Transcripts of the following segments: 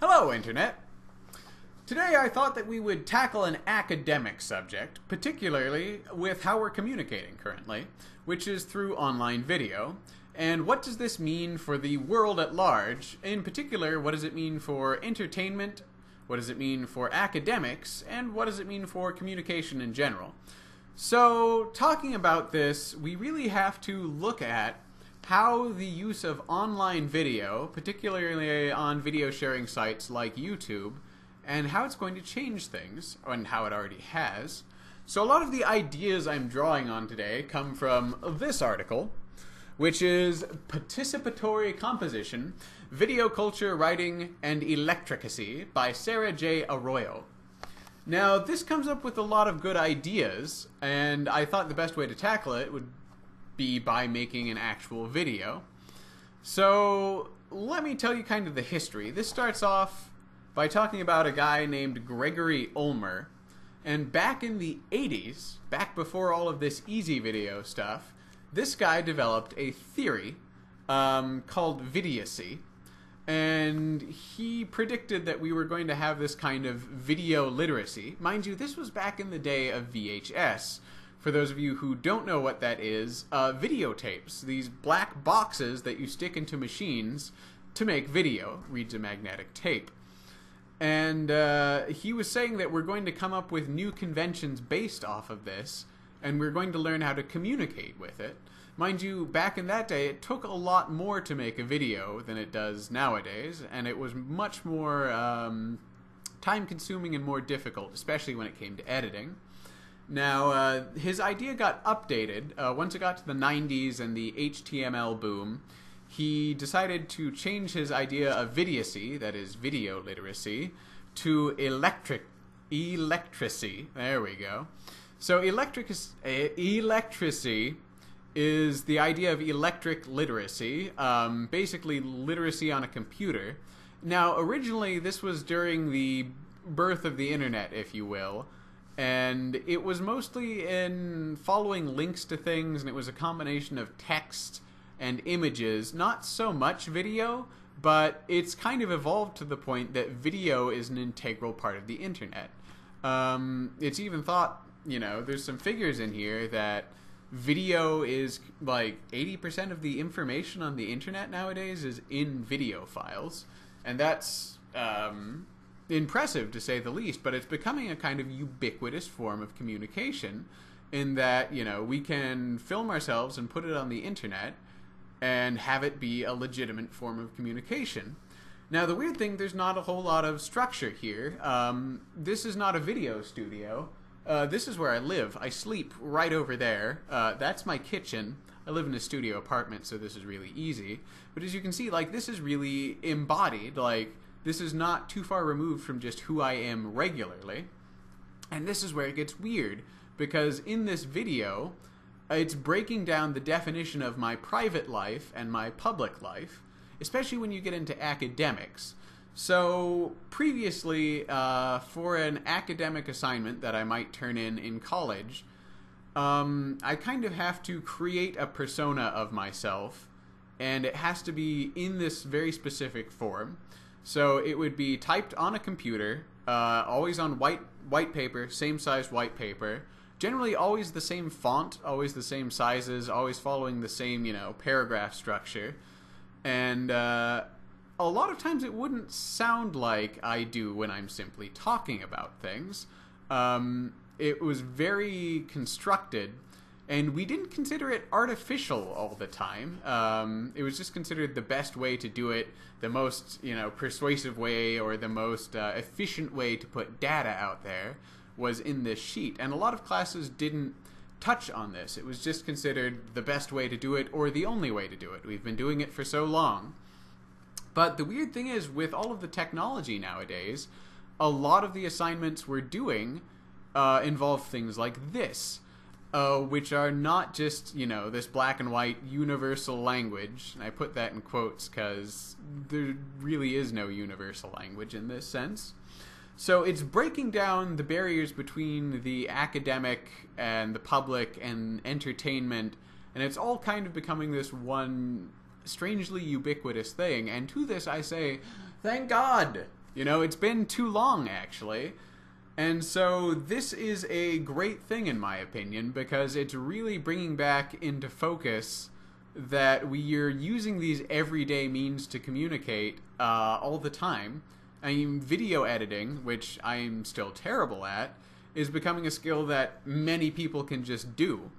Hello, Internet! Today I thought that we would tackle an academic subject, particularly with how we're communicating currently, which is through online video. And what does this mean for the world at large? In particular, what does it mean for entertainment? What does it mean for academics? And what does it mean for communication in general? So, talking about this, we really have to look at how the use of online video, particularly on video sharing sites like YouTube, and how it's going to change things, and how it already has. So a lot of the ideas I'm drawing on today come from this article, which is Participatory Composition, Video Culture, Writing, and Electricacy by Sarah J. Arroyo. Now, this comes up with a lot of good ideas, and I thought the best way to tackle it would be by making an actual video. So let me tell you kind of the history. This starts off by talking about a guy named Gregory Ulmer, and back in the 80s, back before all of this easy video stuff, this guy developed a theory called Vidiocy, and he predicted that we were going to have this kind of video literacy. Mind you, this was back in the day of VHS. For those of you who don't know what that is, videotapes, these black boxes that you stick into machines to make video, reads a magnetic tape. And he was saying that we're going to come up with new conventions based off of this, and we're going to learn how to communicate with it. Mind you, back in that day, it took a lot more to make a video than it does nowadays, and it was much more time-consuming and more difficult, especially when it came to editing. Now, his idea got updated. Once it got to the 90s and the HTML boom, he decided to change his idea of vidiocy, that is video literacy, to electricacy. There we go. So electricacy is the idea of electric literacy, basically literacy on a computer. Now, originally this was during the birth of the internet, if you will. And it was mostly in following links to things, and it was a combination of text and images, not so much video, but it's kind of evolved to the point that video is an integral part of the internet. It's even thought, you know, there's some figures in here that video is like 80% of the information on the internet nowadays is in video files, and that's impressive to say the least, but it's becoming a kind of ubiquitous form of communication in that, you know, we can film ourselves and put it on the internet and have it be a legitimate form of communication. Now, the weird thing, there's not a whole lot of structure here. This is not a video studio. This is where I live. I sleep right over there. That's my kitchen. I live in a studio apartment, so this is really easy. But as you can see, like, this is really embodied. Like, this is not too far removed from just who I am regularly. And this is where it gets weird, because in this video, it's breaking down the definition of my private life and my public life, especially when you get into academics. So previously, for an academic assignment that I might turn in college, I kind of have to create a persona of myself, and it has to be in this very specific form. So it would be typed on a computer, always on white paper, same size white paper, generally always the same font, always the same sizes, always following the same, you know, paragraph structure. And a lot of times it wouldn't sound like I do when I'm simply talking about things. It was very constructed, and we didn't consider it artificial all the time. It was just considered the best way to do it, the most, you know, persuasive way, or the most efficient way to put data out there was in this sheet. And a lot of classes didn't touch on this. It was just considered the best way to do it, or the only way to do it. We've been doing it for so long. But the weird thing is, with all of the technology nowadays, a lot of the assignments we're doing involve things like this. Which are not just, you know, this black and white universal language. And I put that in quotes because there really is no universal language in this sense. So it's breaking down the barriers between the academic and the public and entertainment, and it's all kind of becoming this one strangely ubiquitous thing. And to this I say, thank God! You know, it's been too long, actually. And so this is a great thing, in my opinion, because it's really bringing back into focus that we are using these everyday means to communicate all the time. I mean, video editing, which I'm still terrible at, is becoming a skill that many people can just do.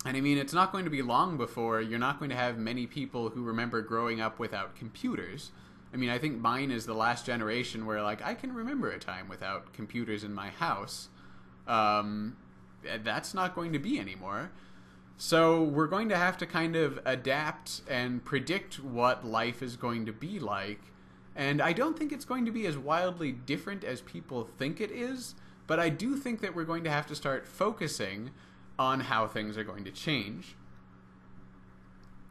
And I mean, it's not going to be long before you're not going to have many people who remember growing up without computers. I mean, I think mine is the last generation where, like, I can remember a time without computers in my house. That's not going to be anymore. So we're going to have to kind of adapt and predict what life is going to be like. And I don't think it's going to be as wildly different as people think it is, but I do think that we're going to have to start focusing on how things are going to change.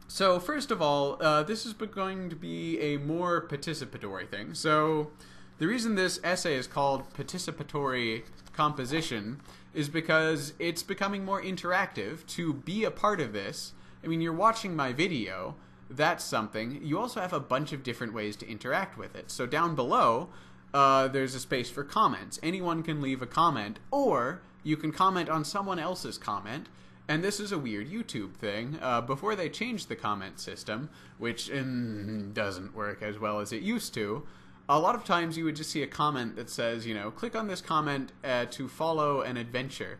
So first of all, this is going to be a more participatory thing. So the reason this essay is called Participatory Composition is because it's becoming more interactive. To be a part of this, I mean, you're watching my video, that's something. You also have a bunch of different ways to interact with it. So down below, there's a space for comments. Anyone can leave a comment, or you can comment on someone else's comment. And this is a weird YouTube thing. Before they changed the comment system, which doesn't work as well as it used to, a lot of times you would just see a comment that says, you know, click on this comment to follow an adventure.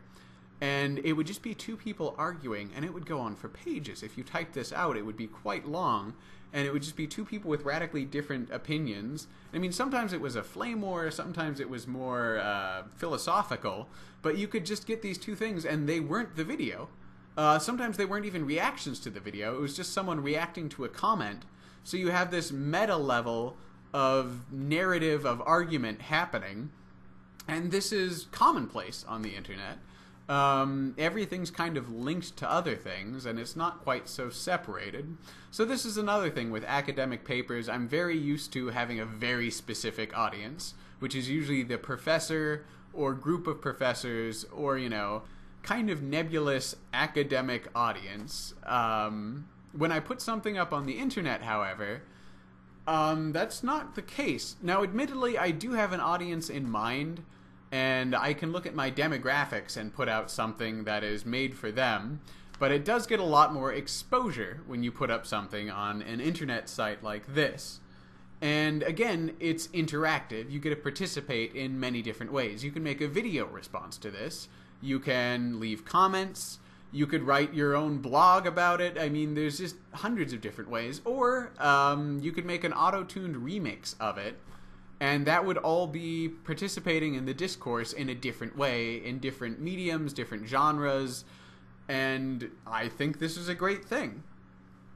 And it would just be two people arguing, and it would go on for pages. If you typed this out, it would be quite long, and it would just be two people with radically different opinions. I mean, sometimes it was a flame war, sometimes it was more philosophical, but you could just get these two things, and they weren't the video. Sometimes they weren't even reactions to the video. It was just someone reacting to a comment. So you have this meta level of narrative, of argument happening, and this is commonplace on the internet. Everything's kind of linked to other things, and it's not quite so separated. So this is another thing with academic papers. I'm very used to having a very specific audience, which is usually the professor or group of professors, or, you know, kind of nebulous academic audience. When I put something up on the internet, however, that's not the case. Now, admittedly, I do have an audience in mind, and I can look at my demographics and put out something that is made for them, but it does get a lot more exposure when you put up something on an internet site like this. And again, it's interactive. You get to participate in many different ways. You can make a video response to this. You can leave comments. You could write your own blog about it. I mean, there's just hundreds of different ways. Or you could make an auto-tuned remix of it, and that would all be participating in the discourse in a different way, in different mediums, different genres, and I think this is a great thing.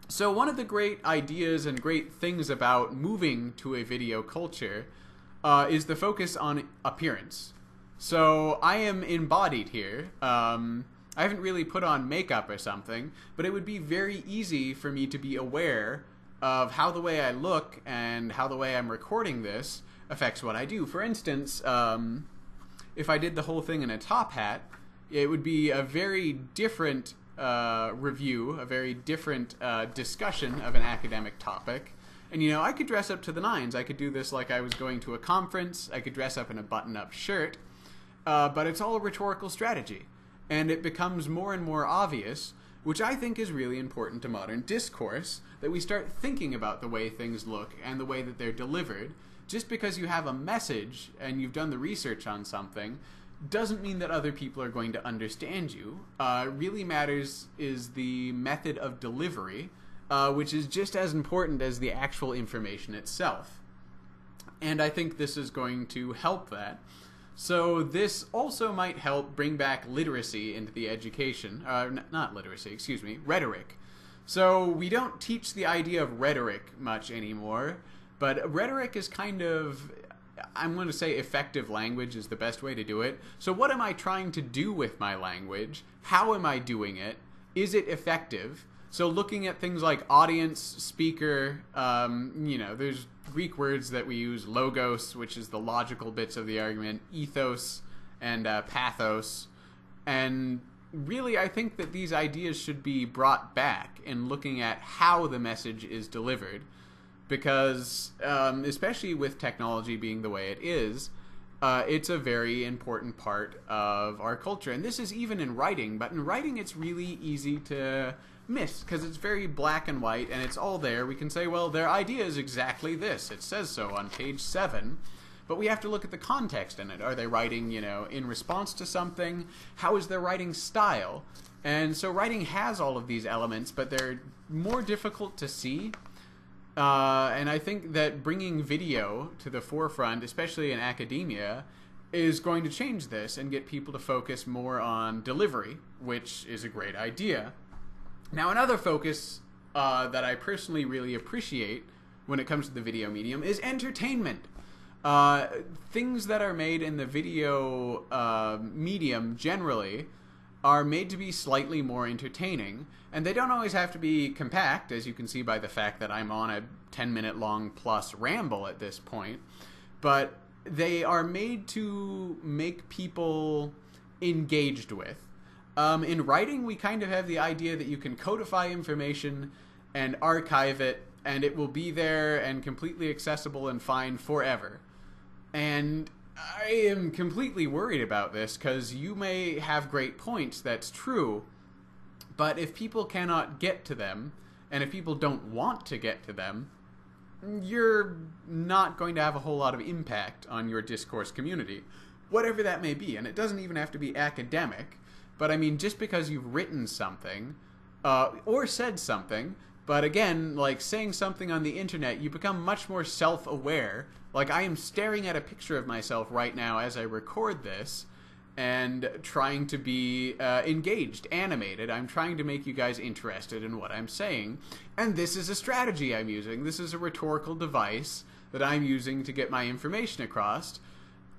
So one of the great ideas and great things about moving to a video culture is the focus on appearance. So I am embodied here. I haven't really put on makeup or something, but it would be very easy for me to be aware of how the way I look and how the way I'm recording this affects what I do. For instance, if I did the whole thing in a top hat, it would be a very different review, a very different discussion of an academic topic. And, you know, I could dress up to the nines. I could do this like I was going to a conference. I could dress up in a button-up shirt. But it's all a rhetorical strategy. And it becomes more and more obvious, which I think is really important to modern discourse, that we start thinking about the way things look and the way that they're delivered. Just because you have a message and you've done the research on something doesn't mean that other people are going to understand you. Really matters is the method of delivery, which is just as important as the actual information itself. And I think this is going to help that. So this also might help bring back literacy into the education, not literacy, excuse me, rhetoric. So we don't teach the idea of rhetoric much anymore, but rhetoric is kind of, I'm going to say effective language is the best way to do it. So what am I trying to do with my language? How am I doing it? Is it effective? So looking at things like audience, speaker, you know, there's Greek words that we use, logos, which is the logical bits of the argument, ethos, and pathos. And really, I think that these ideas should be brought back in looking at how the message is delivered. because especially with technology being the way it is, it's a very important part of our culture. And this is even in writing, but in writing it's really easy to miss because it's very black and white and it's all there. We can say, well, their idea is exactly this. It says so on page 7. But we have to look at the context in it. Are they writing, in response to something? How is their writing style? And so writing has all of these elements, but they're more difficult to see. And I think that bringing video to the forefront, especially in academia, is going to change this and get people to focus more on delivery, which is a great idea. Now, another focus that I personally really appreciate when it comes to the video medium is entertainment. Things that are made in the video medium generally are made to be slightly more entertaining, and they don't always have to be compact, as you can see by the fact that I'm on a 10-minute long plus ramble at this point, but they are made to make people engaged with. In writing, we kind of have the idea that you can codify information and archive it, and it will be there and completely accessible and fine forever. And I am completely worried about this because you may have great points, that's true, but if people cannot get to them, and if people don't want to get to them, you're not going to have a whole lot of impact on your discourse community, whatever that may be. And it doesn't even have to be academic, but I mean, just because you've written something, or said something, but again, like saying something on the internet, you become much more self-aware. Like, I am staring at a picture of myself right now as I record this and trying to be engaged, animated. I'm trying to make you guys interested in what I'm saying. And this is a strategy I'm using. This is a rhetorical device that I'm using to get my information across.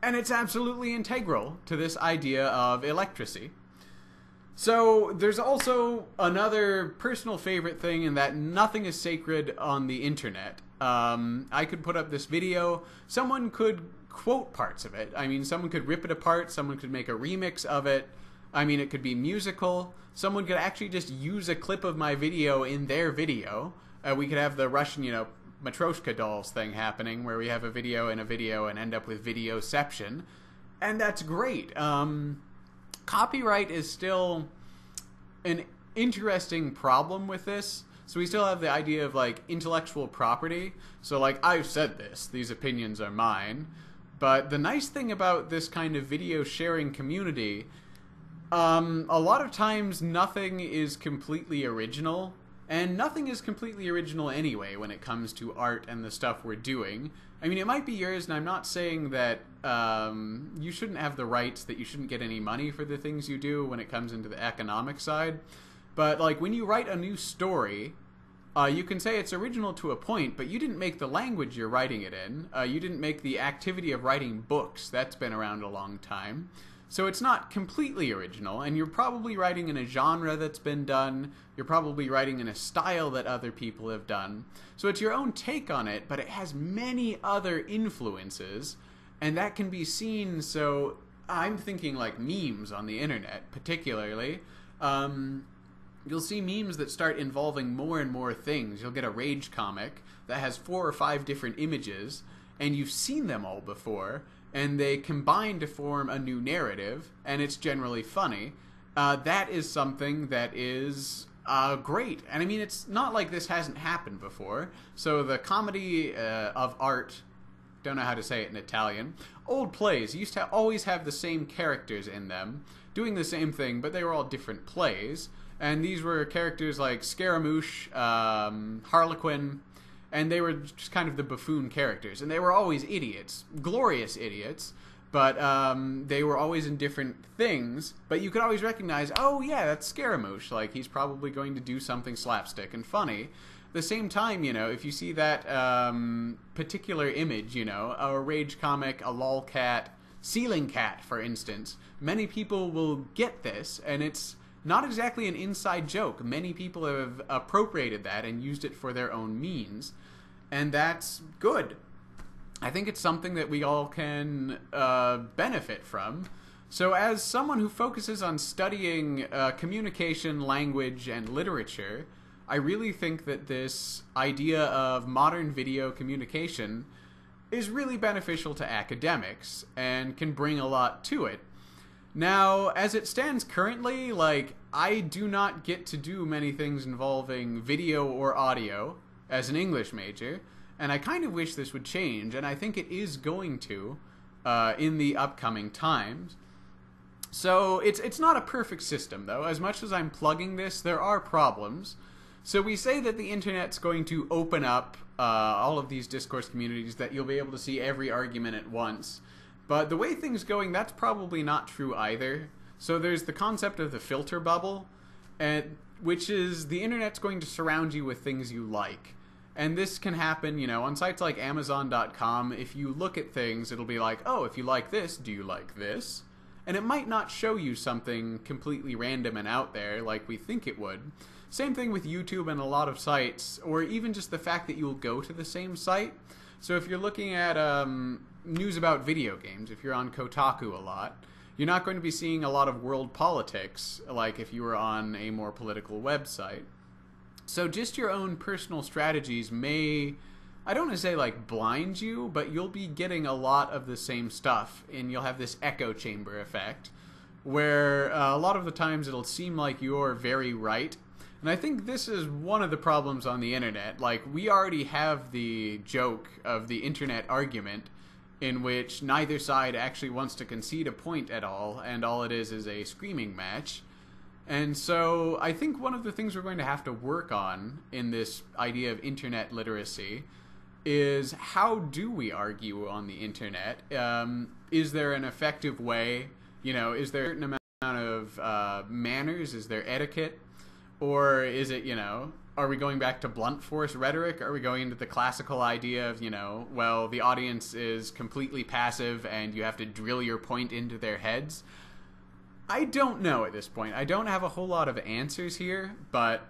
And it's absolutely integral to this idea of electricity. So there's also another personal favorite thing in that nothing is sacred on the internet. I could put up this video, someone could quote parts of it. I mean, someone could rip it apart, someone could make a remix of it. I mean, it could be musical. Someone could actually just use a clip of my video in their video. We could have the Russian, Matryoshka dolls thing happening, where we have a video and end up with videoception. And that's great. Copyright is still an interesting problem with this. So we still have the idea of, like, intellectual property. So, like, I've said this. These opinions are mine. But the nice thing about this kind of video sharing community, a lot of times nothing is completely original. And nothing is completely original anyway when it comes to art and the stuff we're doing. I mean, it might be yours, and I'm not saying that you shouldn't have the rights, that you shouldn't get any money for the things you do when it comes into the economic side. But, like, when you write a new story, you can say it's original to a point, but you didn't make the language you're writing it in. You didn't make the activity of writing books. That's been around a long time. So it's not completely original, and you're probably writing in a genre that's been done. You're probably writing in a style that other people have done. So it's your own take on it, but it has many other influences, and that can be seen. So I'm thinking like memes on the internet, particularly. You'll see memes that start involving more and more things. You'll get a rage comic that has 4 or 5 different images, and you've seen them all before, and they combine to form a new narrative, and it's generally funny. That is something that is great. And I mean, it's not like this hasn't happened before. So the comedy of art, don't know how to say it in Italian, old plays used to always have the same characters in them, doing the same thing, but they were all different plays. And these were characters like Scaramouche, Harlequin, and they were just kind of the buffoon characters. And they were always idiots, glorious idiots, but they were always in different things. But you could always recognize, oh yeah, that's Scaramouche. Like, he's probably going to do something slapstick and funny. At the same time, if you see that particular image, a rage comic, a lolcat, ceiling cat, for instance, many people will get this, and it's not exactly an inside joke. Many people have appropriated that and used it for their own means, and that's good. I think it's something that we all can benefit from. So as someone who focuses on studying communication, language, and literature, I really think that this idea of modern video communication is really beneficial to academics and can bring a lot to it. Now, as it stands currently, like, I do not get to do many things involving video or audio as an English major, and I kind of wish this would change, and I think it is going to in the upcoming times. So it's not a perfect system, though. As much as I'm plugging this, there are problems. So we say that the internet's going to open up all of these discourse communities, that you'll be able to see every argument at once. But the way things are going, that's probably not true either. So there's the concept of the filter bubble, which is the internet's going to surround you with things you like. And this can happen, you know, on sites like Amazon.com. If you look at things, it'll be like, oh, if you like this, do you like this? And it might not show you something completely random and out there like we think it would. Same thing with YouTube and a lot of sites, or even just the fact that you'll go to the same site. So if you're looking at news about video games, if you're on Kotaku a lot, you're not going to be seeing a lot of world politics like if you were on a more political website. So just your own personal strategies may, I don't want to say like blind you, but you'll be getting a lot of the same stuff, and you'll have this echo chamber effect where a lot of the times it'll seem like you're very right. And I think this is one of the problems on the internet. Like, we already have the joke of the internet argument in which neither side actually wants to concede a point at all, and all it is a screaming match. And so I think one of the things we're going to have to work on in this idea of internet literacy is, how do we argue on the internet? Is there an effective way? You know, is there a certain amount of manners? Is there etiquette? Or is it, you know, are we going back to blunt force rhetoric? Are we going into the classical idea of, you know, well, the audience is completely passive and you have to drill your point into their heads? I don't know at this point. I don't have a whole lot of answers here, but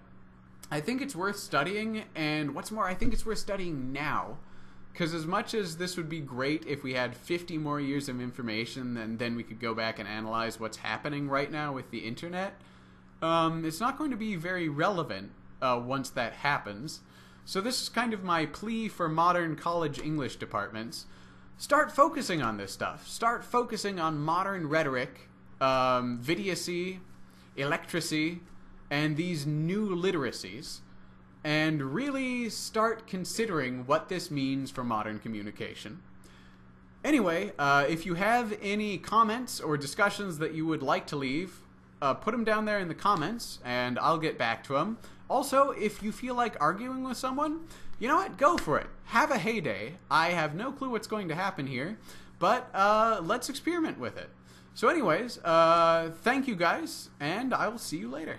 I think it's worth studying, and what's more, I think it's worth studying now. Because as much as this would be great if we had 50 more years of information, and then we could go back and analyze what's happening right now with the internet, it's not going to be very relevant once that happens. So this is kind of my plea for modern college English departments. Start focusing on this stuff. Start focusing on modern rhetoric, vidiocy, electracy, and these new literacies, and really start considering what this means for modern communication. Anyway, if you have any comments or discussions that you would like to leave, put them down there in the comments, and I'll get back to them. Also, if you feel like arguing with someone, you know what? Go for it. Have a heyday. I have no clue what's going to happen here, but let's experiment with it. So anyways, thank you guys, and I will see you later.